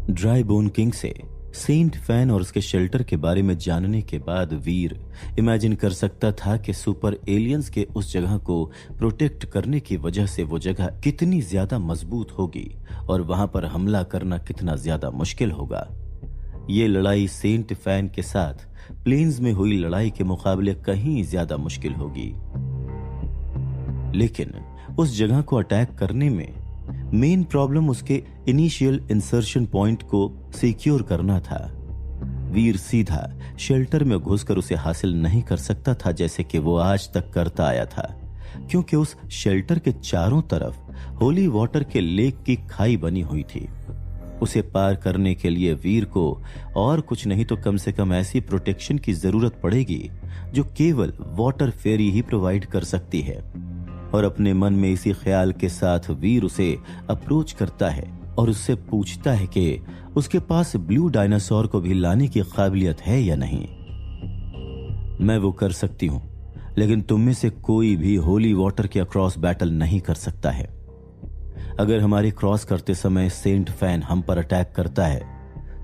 Dry bone king से Saint fan और उसके शेल्टर के बारे में जानने के बाद वीर इमेजिन कर सकता था कि सुपर एलियंस के उस जगह को प्रोटेक्ट करने की वजह से वो जगह कितनी ज्यादा मजबूत होगी और वहां पर हमला करना कितना ज्यादा मुश्किल होगा। ये लड़ाई सेंट फैन के साथ प्लेन्स में हुई लड़ाई के मुकाबले कहीं ज्यादा मुश्किल होगी। लेकिन उस जगह को अटैक करने में मेन प्रॉब्लम उसके इनिशियल इंसर्शन पॉइंट को सिक्योर करना था। वीर सीधा शेल्टर में घुसकर उसे हासिल नहीं कर सकता था जैसे कि वो आज तक करता आया था, क्योंकि उस शेल्टर के चारों तरफ होली वाटर के लेक की खाई बनी हुई थी। उसे पार करने के लिए वीर को और कुछ नहीं तो कम से कम ऐसी प्रोटेक्शन की जरूरत पड़ेगी जो केवल वाटर फेरी ही प्रोवाइड कर सकती है। और अपने मन में इसी ख्याल के साथ वीर उसे अप्रोच करता है और उससे पूछता है कि उसके पास ब्लू डायनासोर को भी लाने की काबिलियत है या नहीं। मैं वो कर सकती हूं, लेकिन तुम में से कोई भी होली वाटर के अक्रॉस बैटल नहीं कर सकता है। अगर हमारे क्रॉस करते समय सेंट फैन हम पर अटैक करता है,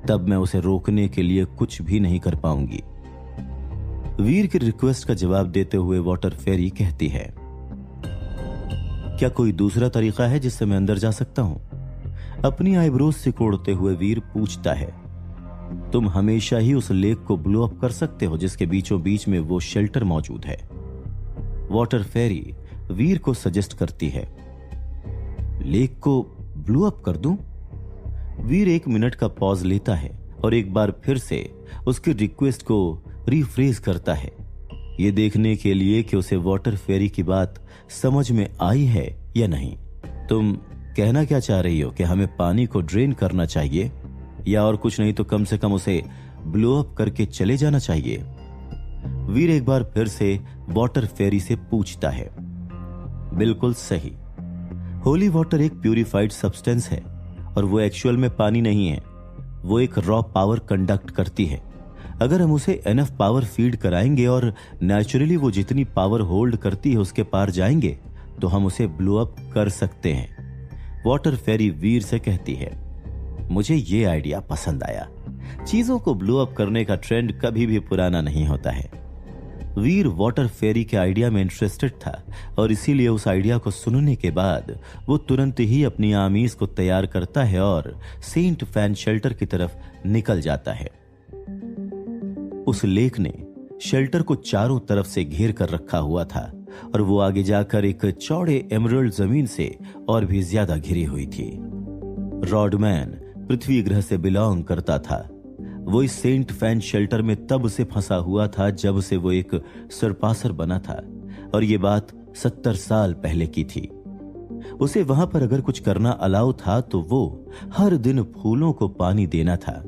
तब मैं उसे रोकने के लिए कुछ भी नहीं कर पाऊंगी। वीर की रिक्वेस्ट का जवाब देते हुए वाटर फेरी कहती है, क्या कोई दूसरा तरीका है जिससे मैं अंदर जा सकता हूं? अपनी आईब्रोज सिकोड़ते हुए वीर पूछता है, तुम हमेशा ही उस लेक को ब्लो अप कर सकते हो जिसके बीचों बीच में वो शेल्टर मौजूद है। वाटर फेरी वीर को सजेस्ट करती है, लेक को ब्लो अप कर दूं? वीर 1 मिनट का पॉज लेता है और एक बार फिर से उसकी रिक्वेस्ट को रिफ्रेज करता है, ये देखने के लिए कि उसे वाटर फेरी की बात समझ में आई है या नहीं। तुम कहना क्या चाह रही हो कि हमें पानी को ड्रेन करना चाहिए या और कुछ नहीं तो कम से कम उसे ब्लो अप करके चले जाना चाहिए? वीर एक बार फिर से वाटर फेरी से पूछता है। बिल्कुल सही, होली वाटर एक प्यूरिफाइड सब्सटेंस है और वो एक्चुअल में पानी नहीं है। वो एक रॉ पावर कंडक्ट करती है। अगर हम उसे एनफ पावर फीड कराएंगे और नेचुरली वो जितनी पावर होल्ड करती है उसके पार जाएंगे तो हम उसे ब्लो अप कर सकते हैं। वाटर फेरी वीर से कहती है, मुझे ये आइडिया पसंद आया। चीजों को ब्लो अप करने का ट्रेंड कभी भी पुराना नहीं होता है। वीर वाटर फेरी के आइडिया में इंटरेस्टेड था और इसीलिए उस आइडिया को सुनने के बाद वो तुरंत ही अपनी आमीज को तैयार करता है और सेंट फैन शेल्टर की तरफ निकल जाता है। उस लेक ने शेल्टर को चारों तरफ से घेर कर रखा हुआ था और वो आगे जाकर एक चौड़े एमरल्ड जमीन से और भी ज्यादा घिरी हुई थी। रॉडमैन पृथ्वी ग्रह से बिलोंग करता था। वो इस सेंट फैन शेल्टर में तब से फंसा हुआ था जब से वो एक सरपासर बना था और ये बात 70 साल पहले की थी। उसे वहां पर अगर कुछ करना अलाउ था तो वो हर दिन फूलों को पानी देना था।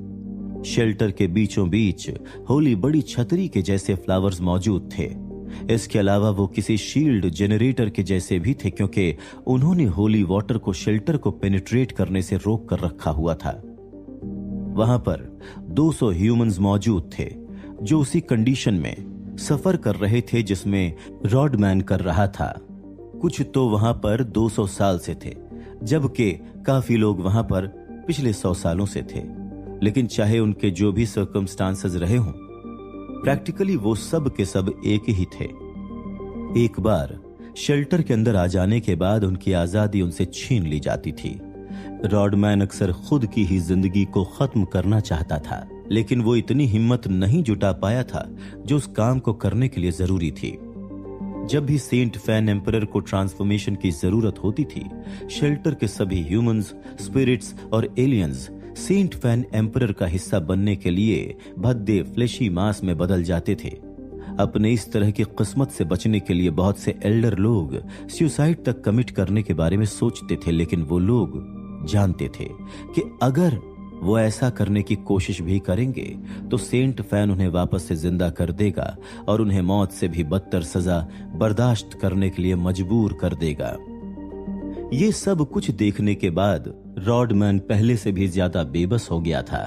शेल्टर के बीचों बीच होली बड़ी छतरी के जैसे फ्लावर्स मौजूद थे। इसके अलावा वो किसी शील्ड जनरेटर के जैसे भी थे क्योंकि उन्होंने होली वाटर को शेल्टर को पेनिट्रेट करने से रोक कर रखा हुआ था। वहां पर 200 ह्यूमंस मौजूद थे जो उसी कंडीशन में सफर कर रहे थे जिसमें रॉडमैन कर रहा था। कुछ तो वहां पर 200 साल से थे, जबकि काफी लोग वहां पर पिछले 100 सालों से थे। लेकिन चाहे उनके जो भी सर्कमस्टांसेस रहे हों, प्रैक्टिकली वो सब के सब एक ही थे। एक बार शेल्टर के अंदर आ जाने के बाद उनकी आजादी उनसे छीन ली जाती थी। रॉडमैन अक्सर खुद की ही जिंदगी को खत्म करना चाहता था, लेकिन वो इतनी हिम्मत नहीं जुटा पाया था जो उस काम को करने के लिए जरूरी थी। जब भी सेंट फैन एम्परर को ट्रांसफॉर्मेशन की जरूरत होती थी, शेल्टर के सभी ह्यूमंस, स्पिरिट्स और एलियंस सेंट फैन एम्परर का हिस्सा बनने के लिए भद्दे फ्लेशी मांस में बदल जाते थे। अपने इस तरह की किस्मत से बचने के लिए बहुत से एल्डर लोग सुसाइड तक कमिट करने के बारे में सोचते थे, लेकिन वो लोग जानते थे कि अगर वो ऐसा करने की कोशिश भी करेंगे तो सेंट फैन उन्हें वापस से जिंदा कर देगा और उन्हें मौत से भी बदतर सजा बर्दाश्त करने के लिए मजबूर कर देगा। ये सब कुछ देखने के बाद रॉडमैन पहले से भी ज्यादा बेबस हो गया था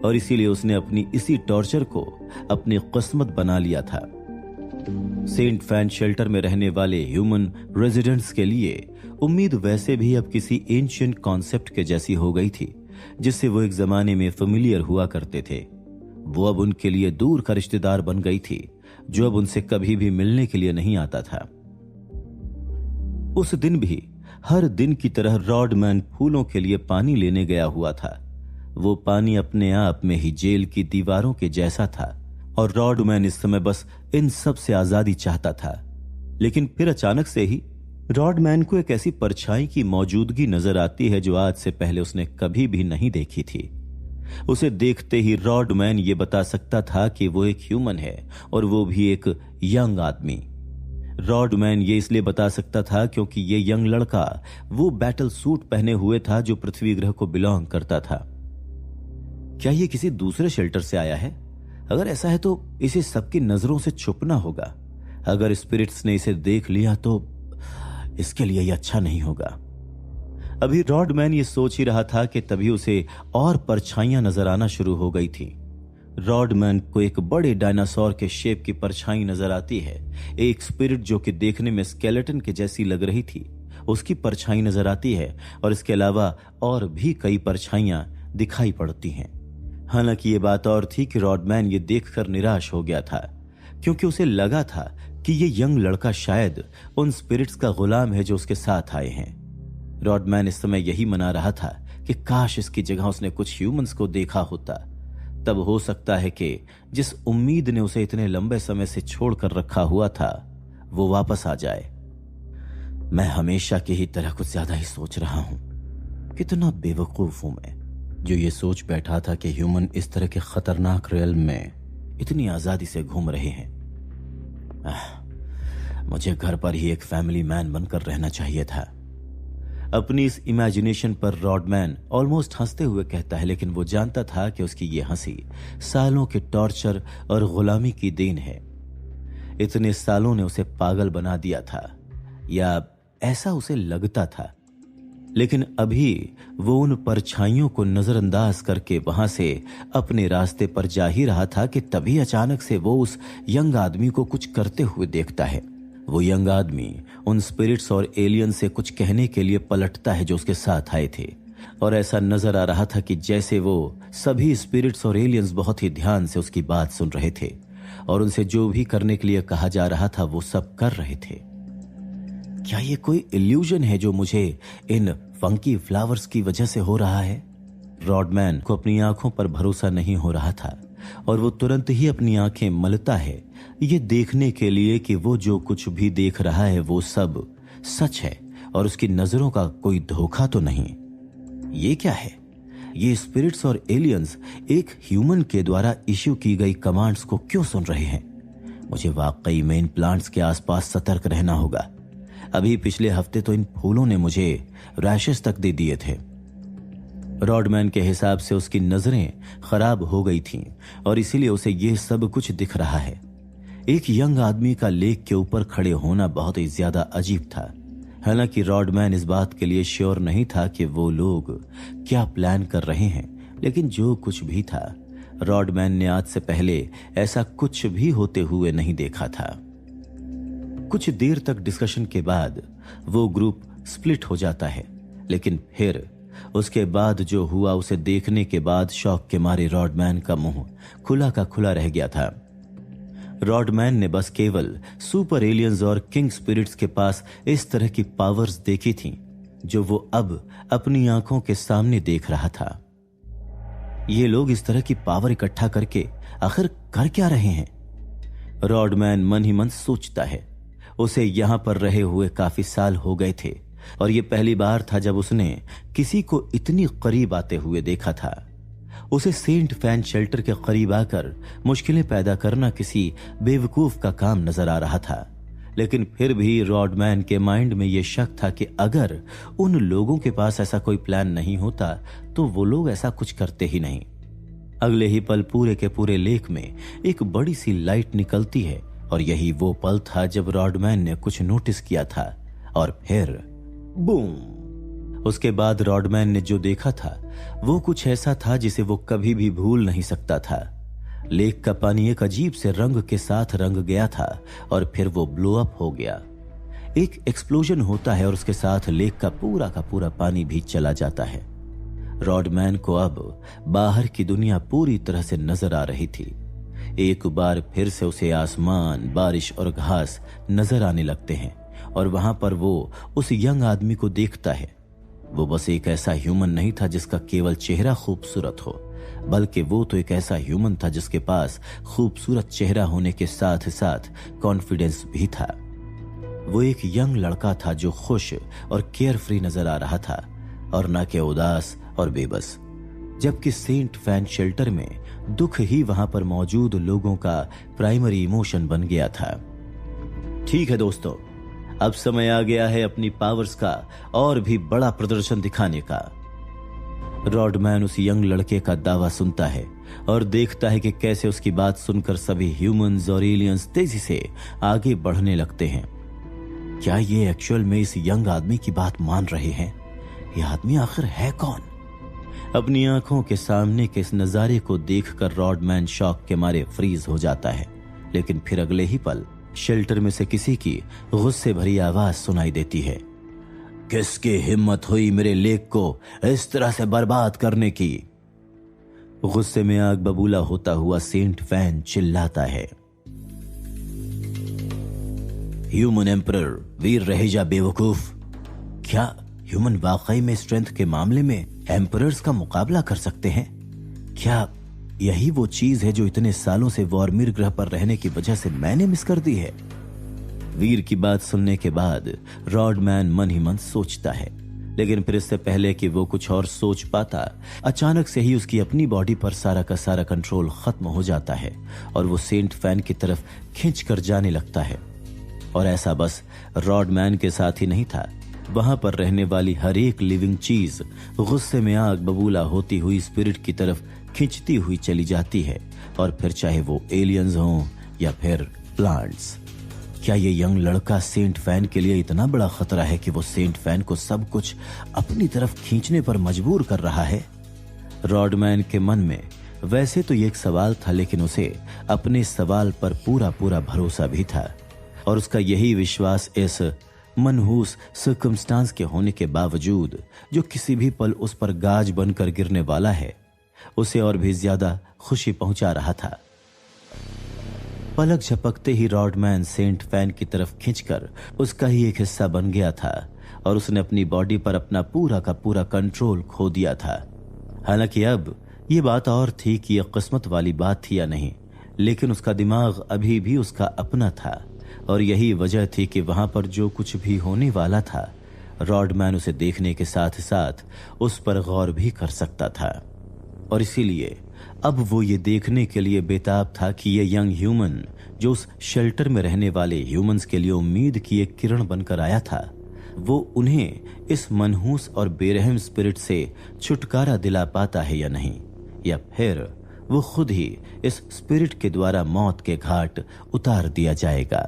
और इसीलिए उसने अपनी इसी टॉर्चर को अपनी किस्मत बना लिया था। सेंट फैन शेल्टर में रहने वाले ह्यूमन रेजिडेंट्स के लिए उम्मीद वैसे भी अब किसी एंशिएंट कॉन्सेप्ट के जैसी हो गई थी जिससे वो एक जमाने में फेमिलियर हुआ करते थे, वो अब उनके लिए दूर का रिश्तेदार बन गई थी, जो अब उनसे कभी भी मिलने के लिए नहीं आता था। उस दिन भी हर दिन की तरह रॉडमैन फूलों के लिए पानी लेने गया हुआ था। वो पानी अपने आप में ही जेल की दीवारों के जैसा था और रॉडमैन इस समय बस इन सब से आजादी चाहता था। लेकिन फिर अचानक से ही रॉडमैन को एक ऐसी परछाई की मौजूदगी नजर आती है जो आज से पहले उसने कभी भी नहीं देखी थी। उसे देखते ही रॉडमैन ये बता सकता था कि वो एक ह्यूमन है और वो भी एक यंग आदमी। रॉडमैन ये इसलिए बता सकता था क्योंकि ये यंग लड़का वो बैटल सूट पहने हुए था जो पृथ्वी ग्रह को बिलोंग करता था। क्या ये किसी दूसरे शेल्टर से आया है? अगर ऐसा है तो इसे सबकी नजरों से छुपना होगा। अगर स्पिरिट्स ने इसे देख लिया तो इसके लिए यह अच्छा नहीं होगा। अभी रॉडमैन ये सोच ही रहा था कि तभी उसे और परछाइयां नजर आना शुरू हो गई थी। रॉडमैन को एक बड़े डायनासोर के शेप की परछाई नजर आती है। एक स्पिरिट जो कि देखने में स्केलेटन के जैसी लग रही थी, उसकी परछाई नजर आती है और इसके अलावा और भी कई परछाइयां दिखाई पड़ती हैं। हालांकि ये बात और थी कि रॉडमैन ये देखकर निराश हो गया था, क्योंकि उसे लगा था कि ये यंग लड़का शायद उन स्पिरिट्स का गुलाम है जो उसके साथ आए हैं। रॉडमैन इस समय यही मना रहा था कि काश इसकी जगह उसने कुछ ह्यूमंस को देखा होता। तब हो सकता है कि जिस उम्मीद ने उसे इतने लंबे समय से छोड़कर रखा हुआ था वो वापस आ जाए। मैं हमेशा की ही तरह कुछ ज्यादा ही सोच रहा हूं। कितना बेवकूफ हूं मैं जो ये सोच बैठा था कि ह्यूमन इस तरह के खतरनाक रियल्म में इतनी आजादी से घूम रहे हैं। मुझे घर पर ही एक फैमिली मैन बनकर रहना चाहिए था। अपनी इस इमेजिनेशन पर रॉडमैन ऑलमोस्ट हंसते हुए कहता है, लेकिन वो जानता था कि उसकी ये हंसी सालों के टॉर्चर और गुलामी की देन है। इतने सालों ने उसे पागल बना दिया था, या ऐसा उसे लगता था। लेकिन अभी वो उन परछाइयों को नजरअंदाज करके वहां से अपने रास्ते पर जा ही रहा था कि तभी अचानक से वो उस यंग आदमी को कुछ करते हुए देखता है। वो यंग आदमी उन स्पिरिट्स और एलियन से कुछ कहने के लिए पलटता है जो उसके साथ आए थे, और ऐसा नजर आ रहा था कि जैसे वो सभी स्पिरिट्स और एलियंस बहुत ही ध्यान से उसकी बात सुन रहे थे और उनसे जो भी करने के लिए कहा जा रहा था वो सब कर रहे थे। क्या ये कोई इल्यूजन है जो मुझे इन फंकी फ्लावर्स की वजह से हो रहा है? रॉडमैन को अपनी आंखों पर भरोसा नहीं हो रहा था और वो तुरंत ही अपनी आंखें मलता है ये देखने के लिए कि वो जो कुछ भी देख रहा है वो सब सच है और उसकी नजरों का कोई धोखा तो नहीं। ये क्या है? ये स्पिरिट्स और एलियंस एक ह्यूमन के द्वारा इश्यू की गई कमांड्स को क्यों सुन रहे हैं? मुझे वाकई में इन प्लांट्स के आसपास सतर्क रहना होगा। अभी पिछले हफ्ते तो इन फूलों ने मुझे रैशेस तक दे दिए थे। रॉडमैन के हिसाब से उसकी नजरें खराब हो गई थीं और इसीलिए उसे यह सब कुछ दिख रहा है। एक यंग आदमी का लेक के ऊपर खड़े होना बहुत ही ज्यादा अजीब था। हालांकि रॉडमैन इस बात के लिए श्योर नहीं था कि वो लोग क्या प्लान कर रहे हैं, लेकिन जो कुछ भी था रॉडमैन ने आज से पहले ऐसा कुछ भी होते हुए नहीं देखा था। कुछ देर तक डिस्कशन के बाद वो ग्रुप स्प्लिट हो जाता है, लेकिन फिर उसके बाद जो हुआ उसे देखने के बाद शॉक के मारे रॉडमैन का मुंह खुला का खुला रह गया था। रॉडमैन ने बस केवल सुपर एलियंस और किंग स्पिरिट्स के पास इस तरह की पावर्स देखी थीं, जो वो अब अपनी आंखों के सामने देख रहा था। ये लोग इस तरह की पावर इकट्ठा करके आखिर कर क्या रहे हैं? रॉडमैन मन ही मन सोचता है। उसे यहां पर रहे हुए काफी साल हो गए थे और यह पहली बार था जब उसने किसी को इतनी करीब आते हुए देखा था। उसे सेंट फैन शेल्टर के करीब आकर मुश्किलें पैदा करना किसी बेवकूफ का काम नजर आ रहा था, लेकिन फिर भी रॉडमैन के माइंड में यह शक था कि अगर उन लोगों के पास ऐसा कोई प्लान नहीं होता तो वो लोग ऐसा कुछ करते ही नहीं। अगले ही पल पूरे के पूरे लेक में एक बड़ी सी लाइट निकलती है और यही वो पल था जब रॉडमैन ने कुछ नोटिस किया था और फिर बूम। उसके बाद रॉडमैन ने जो देखा था वो कुछ ऐसा था जिसे वो कभी भी भूल नहीं सकता था। लेक का पानी एक अजीब से रंग के साथ रंग गया था और फिर वो ब्लो अप हो गया। एक एक्सप्लोजन होता है और उसके साथ लेक का पूरा पानी भी चला जाता है। रॉडमैन को अब बाहर की दुनिया पूरी तरह से नजर आ रही थी। एक बार फिर से उसे आसमान, बारिश और घास नजर आने लगते हैं और वहां पर वो उस यंग आदमी को देखता है। वो बस एक ऐसा ह्यूमन नहीं था जिसका केवल चेहरा खूबसूरत हो, बल्कि वो तो एक ऐसा ह्यूमन था जिसके पास खूबसूरत चेहरा होने के साथ साथ कॉन्फिडेंस भी था। वो एक यंग लड़का था जो खुश और केयर फ्री नजर आ रहा था और ना कि उदास और बेबस। जबकि सेंट फैन शेल्टर में दुख ही वहां पर मौजूद लोगों का प्राइमरी इमोशन बन गया था। ठीक है दोस्तों, अब समय आ गया है अपनी पावर्स का और भी बड़ा प्रदर्शन दिखाने का। रॉडमैन उस यंग लड़के का दावा सुनता है और देखता है कि कैसे उसकी बात सुनकर सभी ह्यूमंस और एलियंस तेजी से आगे बढ़ने लगते हैं। क्या ये एक्चुअल में इस यंग आदमी की बात मान रहे हैं? यह आदमी आखिर है कौन? अपनी आंखों के सामने के इस नजारे को देखकर रॉडमैन शॉक के मारे फ्रीज हो जाता है, लेकिन फिर अगले ही पल शेल्टर में से किसी की गुस्से भरी आवाज सुनाई देती है। किसकी हिम्मत हुई मेरे लेक को इस तरह से बर्बाद करने की? गुस्से में आग बबूला होता हुआ सेंट फैन चिल्लाता है, ह्यूमन एम्परर, वीर रहे जा बेवकूफ। क्या ह्यूमन वाकई में स्ट्रेंथ के मामले में एम्परर्स का मुकाबला कर सकते हैं? क्या यही वो चीज है जो इतने सालों से वॉर्मिर ग्रह पर रहने की वजह से मैंने मिस कर दी है? वीर की बात सुनने के बाद रॉडमैन मन ही मन सोचता है, लेकिन फिर इससे पहले कि वो कुछ और सोच पाता, अचानक से ही उसकी अपनी बॉडी पर सारा का सारा कंट्रोल खत्म हो जाता है और वो सेंट फैन की तरफ खींच कर जाने लगता है। और ऐसा बस रॉडमैन के साथ ही नहीं था, वहां पर रहने वाली हर एक लिविंग चीज गुस्से में आग बबूला होती हुई स्पिरिट की तरफ खींचती हुई चली जाती है, और फिर चाहे वो एलियंस हों या फिर प्लांट्स। क्या ये यंग लड़का सेंट फैन के लिए इतना बड़ा खतरा है कि वो सेंट फैन को सब कुछ अपनी तरफ खींचने पर मजबूर कर रहा है? रॉडमैन के मन में वैसे तो ये एक सवाल था, लेकिन उसे अपने सवाल पर पूरा पूरा भरोसा भी था, और उसका यही विश्वास इस मनहूस सर्कमस्टांस के होने के बावजूद, जो किसी भी पल उस पर गाज बनकर गिरने वाला है, उसे और भी ज्यादा खुशी पहुंचा रहा था। पलक झपकते ही रॉडमैन सेंट फैन की तरफ खींचकर उसका ही एक हिस्सा बन गया था और उसने अपनी बॉडी पर अपना पूरा का पूरा कंट्रोल खो दिया था। हालांकि अब ये बात और थी कि यह किस्मत वाली बात थी या नहीं, लेकिन उसका दिमाग अभी भी उसका अपना था, और यही वजह थी कि वहां पर जो कुछ भी होने वाला था, रॉडमैन उसे देखने के साथ साथ उस पर गौर भी कर सकता था। और इसीलिए अब वो ये देखने के लिए बेताब था कि ये यंग ह्यूमन जो उस शेल्टर में रहने वाले ह्यूमंस के लिए उम्मीद की एक किरण बनकर आया था, वो उन्हें इस मनहूस और बेरहम स्पिरिट से छुटकारा दिला पाता है या नहीं, या फिर वो खुद ही इस स्पिरिट के द्वारा मौत के घाट उतार दिया जाएगा।